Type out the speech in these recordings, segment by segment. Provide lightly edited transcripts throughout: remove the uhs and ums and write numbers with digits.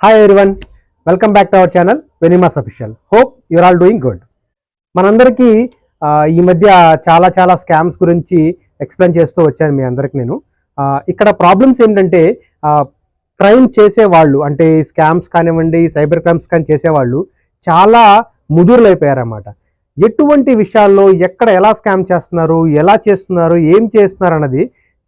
Hi everyone, welcome back to our channel వెనిమాస్ official. Hope you're all doing good. మనందరికీ ఈ మధ్య చాలా స్కామ్స్ గురించి ఎక్స్ప్లెయిన్ చేస్తూ వచ్చాను మీ అందరికి నేను. ఇక్కడ ప్రాబ్లమ్స్ ఏంటంటే క్రైమ్ చేసేవాళ్ళు, అంటే స్కామ్స్ కానివ్వండి, సైబర్ క్రైమ్స్ కానీ చేసేవాళ్ళు చాలా ముదురులు అయిపోయారన్నమాట. ఎటువంటి విషయాల్లో ఎక్కడ ఎలా స్కామ్ చేస్తున్నారు, ఎలా చేస్తున్నారు, ఏం చేస్తున్నారు అన్నది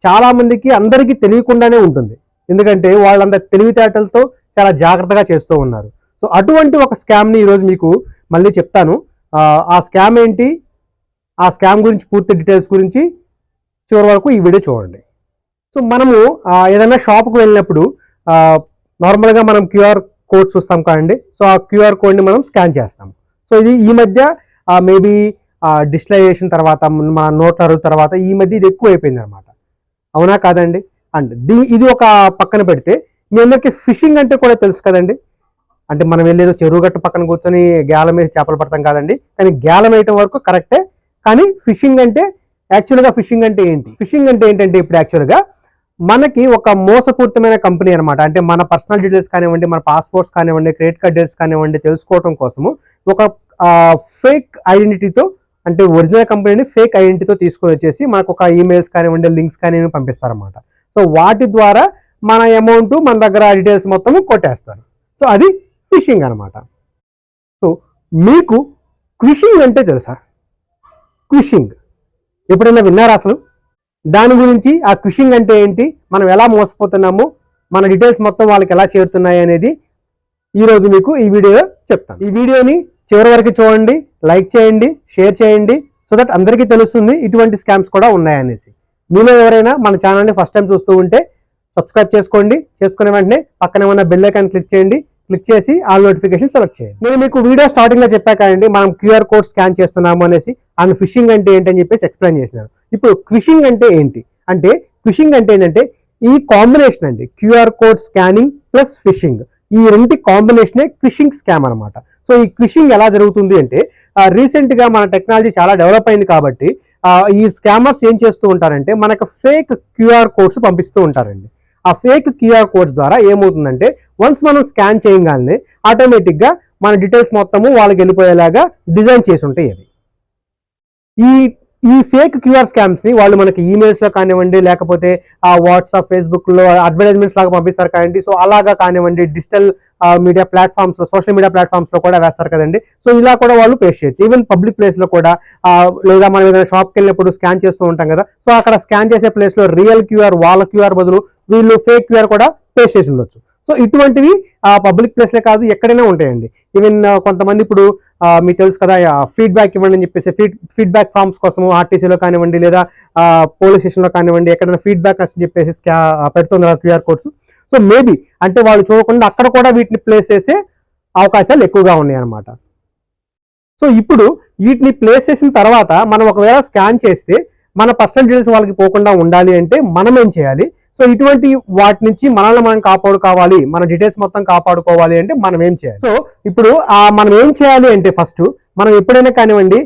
చాలామందికి అందరికీ తెలియకుండానే ఉంటుంది. ఎందుకంటే వాళ్ళంత తెలివితేటలతో చాలా జాగ్రత్తగా చేస్తూ ఉన్నారు. సో అటువంటి ఒక స్కామ్ని ఈరోజు మీకు మళ్ళీ చెప్తాను. ఆ స్కామ్ ఏంటి, ఆ స్కామ్ గురించి పూర్తి డీటెయిల్స్ గురించి చివరి వరకు ఈ వీడియో చూడండి. సో మనము ఏదైనా షాప్కి వెళ్ళినప్పుడు నార్మల్గా మనం క్యూఆర్ కోడ్ చూస్తాం కాదండి. సో ఆ క్యూఆర్ కోడ్ని మనం స్కాన్ చేస్తాం. సో ఇది ఈ మధ్య మేబీ డిజిటలైజేషన్ తర్వాత, మన నోట్ల తర్వాత ఈ మధ్య ఇది ఎక్కువ అయిపోయింది అనమాట. అవునా కాదండి? అండ్ ఇది ఒక పక్కన పెడితే మీ అందరికీ ఫిషింగ్ అంటే కూడా తెలుసు కదండి. అంటే మనం వెళ్ళేదో చెరువు గట్టు పక్కన కూర్చొని గ్యాలం వేసి చేపలు పడతాం కాదండి. కానీ గ్యాలం వేయటం వరకు కరెక్టే. కానీ ఫిషింగ్ అంటే యాక్చువల్గా ఫిషింగ్ అంటే ఏంటి? ఫిషింగ్ అంటే ఏంటంటే ఇప్పుడు యాక్చువల్గా మనకి ఒక మోసపూరితమైన కంపెనీ అనమాట. అంటే మన పర్సనల్ డీటెయిల్స్ కానివ్వండి, మన పాస్పోర్ట్స్ కానివ్వండి, క్రెడిట్ కార్డ్ డీటెయిల్స్ కానివ్వండి తెలుసుకోవడం కోసము ఒక ఫేక్ ఐడెంటిటీతో, అంటే ఒరిజినల్ కంపెనీని ఫేక్ ఐడెంటిటీతో తీసుకొని వచ్చేసి మనకు ఒక ఈమెయిల్స్ కానివ్వండి, లింక్స్ కానివ్వండి పంపిస్తారన్నమాట. సో వాటి ద్వారా మన అమౌంట్, మన దగ్గర డీటెయిల్స్ మొత్తం కొట్టేస్తారు. సో అది ఫిషింగ్ అనమాట. సో మీకు క్విషింగ్ అంటే తెలుసా? క్విషింగ్ ఎప్పుడైనా విన్నారా అసలు? దాని గురించి, ఆ క్విషింగ్ అంటే ఏంటి, మనం ఎలా మోసపోతున్నాము, మన డీటెయిల్స్ మొత్తం వాళ్ళకి ఎలా చేరుతున్నాయి అనేది ఈరోజు మీకు ఈ వీడియోలో చెప్తాను. ఈ వీడియోని చివరి వరకు చూడండి, లైక్ చేయండి, షేర్ చేయండి, సో దట్ అందరికీ తెలుస్తుంది ఇటువంటి స్కామ్స్ కూడా ఉన్నాయనేసి. మీలో ఎవరైనా మన ఛానల్ని ఫస్ట్ టైం చూస్తూ ఉంటే సబ్స్క్రైబ్ చేసుకోండి. చేసుకునే వెంటనే పక్కనే ఉన్న బెల్ ఐకాన్ క్లిక్ చేయండి. క్లిక్ చేసి ఆల్ నోటిఫికేషన్ సెలెక్ట్ చేయండి. నేను మీకు వీడియో స్టార్టింగ్లో చెప్పాకండి మనం క్యూఆర్ కోడ్ స్కాన్ చేస్తున్నాము అనేసి, అండ్ ఫిషింగ్ అంటే ఏంటని చెప్పేసి ఎక్స్ప్లెయిన్ చేసినాను. ఇప్పుడు క్విషింగ్ అంటే ఏంటి అంటే, క్విషింగ్ అంటే ఏంటంటే ఈ కాంబినేషన్ అండి, QR code scanning plus fishing, ఈ రెండు కాంబినేషనే క్విషింగ్ స్కామ్ అనమాట. సో ఈ క్విషింగ్ ఎలా జరుగుతుంది అంటే, రీసెంట్గా మన టెక్నాలజీ చాలా డెవలప్ అయింది కాబట్టి ఈ స్కామర్స్ ఏం చేస్తూ ఉంటారంటే మనకు ఫేక్ క్యూఆర్ కోడ్స్ పంపిస్తూ ఉంటారండి. ఆ ఫేక్ క్యూఆర్ కోడ్స్ ద్వారా ఏమవుతుందంటే, వన్స్ మనం స్కాన్ చేయగానే ఆటోమేటిక్గా మన డీటెయిల్స్ మొత్తము వాళ్ళకి వెళ్ళిపోయేలాగా డిజైన్ చేసి ఉంటాయి. అది ఈ ఫేక్ క్యూఆర్ స్కామ్స్ని వాళ్ళు మనకి ఈమెయిల్స్లో కానివ్వండి, లేకపోతే వాట్సాప్, ఫేస్బుక్లో అడ్వర్టైజ్మెంట్స్ లాగా పంపిస్తారు కానివ్వండి. సో అలాగా కానివ్వండి, డిజిటల్ మీడియా ప్లాట్ఫామ్స్లో, సోషల్ మీడియా ప్లాట్ఫామ్స్లో కూడా వేస్తారు కదండి. సో ఇలా కూడా వాళ్ళు పేస్ట్ చేయొచ్చు. ఈవెన్ పబ్లిక్ ప్లేస్లో కూడా, లేదా మనం ఏదైనా షాప్కి వెళ్ళినప్పుడు స్కాన్ చేస్తూ ఉంటాం కదా. సో అక్కడ స్కాన్ చేసే ప్లేస్లో రియల్ క్యూఆర్, వాళ్ళ క్యూఆర్ బదులు వీళ్ళు ఫేక్ క్యూఆర్ కూడా పేస్ట్ చేసి ఉండొచ్చు. సో ఇటువంటివి పబ్లిక్ ప్లేస్లే కాదు, ఎక్కడైనా ఉంటాయండి. ఈవెన్ కొంతమంది ఇప్పుడు మీకు తెలుసు కదా, ఫీడ్బ్యాక్ ఇవ్వండి అని చెప్పేసి ఫీడ్బ్యాక్ ఫామ్స్ కోసము ఆర్టీసీలో కానివ్వండి, లేదా పోలీస్ స్టేషన్లో కానివ్వండి, ఎక్కడైనా ఫీడ్బ్యాక్ అని చెప్పేసి పెడుతున్నారు క్యూఆర్ కోడ్స్. సో మేబీ అంటే వాళ్ళు చూడకుండా అక్కడ కూడా వీటిని ప్లేస్ చేసే అవకాశాలు ఎక్కువగా ఉన్నాయి అన్నమాట. సో ఇప్పుడు వీటిని ప్లేస్ చేసిన తర్వాత మనం ఒకవేళ స్కాన్ చేస్తే మన పర్సనల్ డీటెయిల్స్ వాళ్ళకి పోకుండా ఉండాలి అంటే మనం ఏం చేయాలి? సో ఇటువంటి వాటి నుంచి మనల్ని మనం కాపాడుకోవాలి, మన డీటెయిల్స్ మొత్తం కాపాడుకోవాలి అంటే మనం ఏం చేయాలి? సో ఇప్పుడు మనం ఏం చేయాలి అంటే, ఫస్ట్ మనం ఎప్పుడైనా కానివ్వండి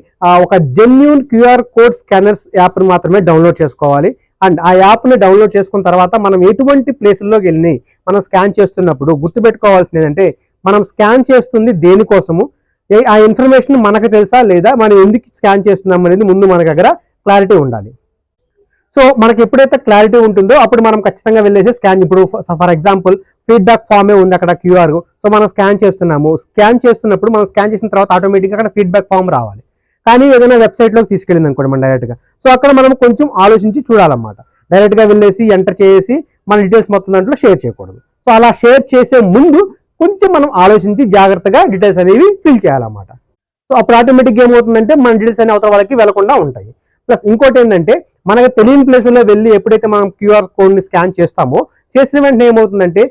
ఒక జెన్యూన్ క్యూఆర్ కోడ్ స్కానర్స్ యాప్ని మాత్రమే డౌన్లోడ్ చేసుకోవాలి. అండ్ ఆ యాప్ని డౌన్లోడ్ చేసుకున్న తర్వాత మనం ఎటువంటి ప్లేసుల్లోకి వెళ్ళి మనం స్కాన్ చేస్తున్నప్పుడు గుర్తుపెట్టుకోవాల్సింది ఏంటంటే, మనం స్కాన్ చేస్తుంది దేనికోసము, ఆ ఇన్ఫర్మేషన్ మనకు తెలుసా లేదా, మనం ఎందుకు స్కాన్ చేస్తున్నాం అనేది ముందు మన దగ్గర క్లారిటీ ఉండాలి. సో మనకి ఎప్పుడైతే క్లారిటీ ఉంటుందో అప్పుడు మనం ఖచ్చితంగా వెళ్ళేసి స్కాన్, ఇప్పుడు ఫర్ ఎగ్జాంపుల్ ఫీడ్బ్యాక్ ఫామే ఉంది అక్కడ క్యూఆర్. సో మనం స్కాన్ చేస్తున్నాము, స్కాన్ చేస్తున్నప్పుడు మనం స్కాన్ చేసిన తర్వాత ఆటోమేటిక్గా అక్కడ ఫీడ్బ్యాక్ ఫామ్ రావాలి. కానీ ఏదైనా వెబ్సైట్లోకి తీసుకెళ్ళింది అనుకోండి మనం డైరెక్ట్గా, సో అక్కడ మనం కొంచెం ఆలోచించి చూడాలన్నమాట. డైరెక్ట్గా వెళ్ళేసి ఎంటర్ చేసి మన డీటెయిల్స్ మొత్తం దాంట్లో షేర్ చేయకూడదు. సో అలా షేర్ చేసే ముందు కొంచెం మనం ఆలోచించి జాగ్రత్తగా డీటెయిల్స్ అనేవి ఫిల్ చేయాలన్నమాట. సో అప్పుడు ఆటోమేటిక్గా ఏమవుతుందంటే మన డీటెయిల్స్ అనే అవతల వాళ్ళకి వెళ్లకుండా ఉంటాయి. ప్లస్ ఇంకోటి ఏంటంటే, మనకు తెలియని ప్లేసుల్లో వెళ్ళి ఎప్పుడైతే మనం క్యూఆర్ కోడ్ని స్కాన్ చేస్తామో, చేసిన వెంటనే ఏమవుతుందంటే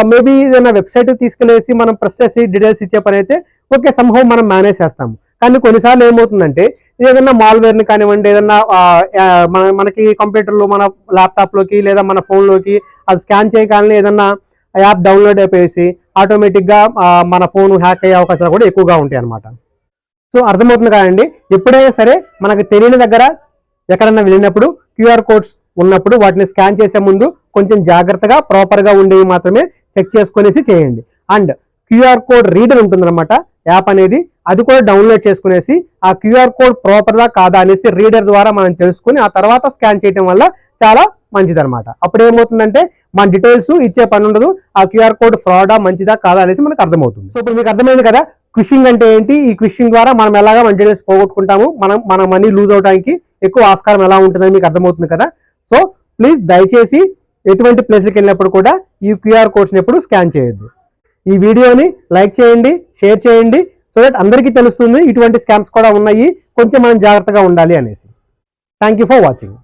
మేబీ ఏదైనా వెబ్సైట్ తీసుకెళ్ళేసి మనం ప్రెస్ చేసి డీటెయిల్స్ ఇచ్చే పని అయితే ఓకే, సంభవం మనం మేనేజ్ చేస్తాము. కానీ కొన్నిసార్లు ఏమవుతుందంటే ఏదైనా మాల్వేర్ని కానివ్వండి, ఏదన్నా మనకి కంప్యూటర్లో, మన ల్యాప్టాప్లోకి లేదా మన ఫోన్లోకి అది స్కాన్ చేయగానే ఏదన్నా యాప్ డౌన్లోడ్ అయిపోయేసి ఆటోమేటిక్గా మన ఫోన్ హ్యాక్ అయ్యే అవకాశాలు కూడా ఎక్కువగా ఉంటాయి అన్నమాట. సో అర్థమవుతుంది కదండి. ఎప్పుడైనా సరే మనకు తెలియని దగ్గర ఎక్కడన్నా వెళ్ళినప్పుడు క్యూఆర్ కోడ్స్ ఉన్నప్పుడు వాటిని స్కాన్ చేసే ముందు కొంచెం జాగ్రత్తగా ప్రాపర్గా ఉండేవి మాత్రమే చెక్ చేసుకునేసి చేయండి. అండ్ క్యూఆర్ కోడ్ రీడర్ ఉంటుందన్నమాట యాప్ అనేది, అది కూడా డౌన్లోడ్ చేసుకునేసి ఆ క్యూఆర్ కోడ్ ప్రాపర్దా కాదా అనేసి రీడర్ ద్వారా మనం తెలుసుకుని ఆ తర్వాత స్కాన్ చేయడం వల్ల చాలా మంచిదన్నమాట. అప్పుడు ఏమవుతుందంటే మన డీటెయిల్స్ ఇచ్చే పని ఉండదు, ఆ క్యూఆర్ కోడ్ ఫ్రాడా మంచిదా కాదా అనేసి మనకు అర్థమవుతుంది. సో ఇప్పుడు మీకు అర్థమైంది కదా క్విషింగ్ అంటే ఏంటి, ఈ క్విషింగ్ ద్వారా మనం ఎలాగా మన డీటెయిల్స్ పోగొట్టుకుంటాము, మన మనీ లూజ్ అవడానికి ఎక్కువ ఆస్కారం ఎలా ఉంటుందని మీకు అర్థమవుతుంది కదా. సో ప్లీజ్ దయచేసి ఎటువంటి ప్లేస్కి వెళ్ళినప్పుడు కూడా ఈ క్యూఆర్ కోడ్స్ని ఎప్పుడు స్కాన్ చేయొద్దు. ఈ వీడియోని లైక్ చేయండి, షేర్ చేయండి, సో దట్ అందరికీ తెలుస్తుంది ఇటువంటి స్కామ్స్ కూడా ఉన్నాయి, కొంచెం మనం జాగ్రత్తగా ఉండాలి అనేసి. Thank you for watching.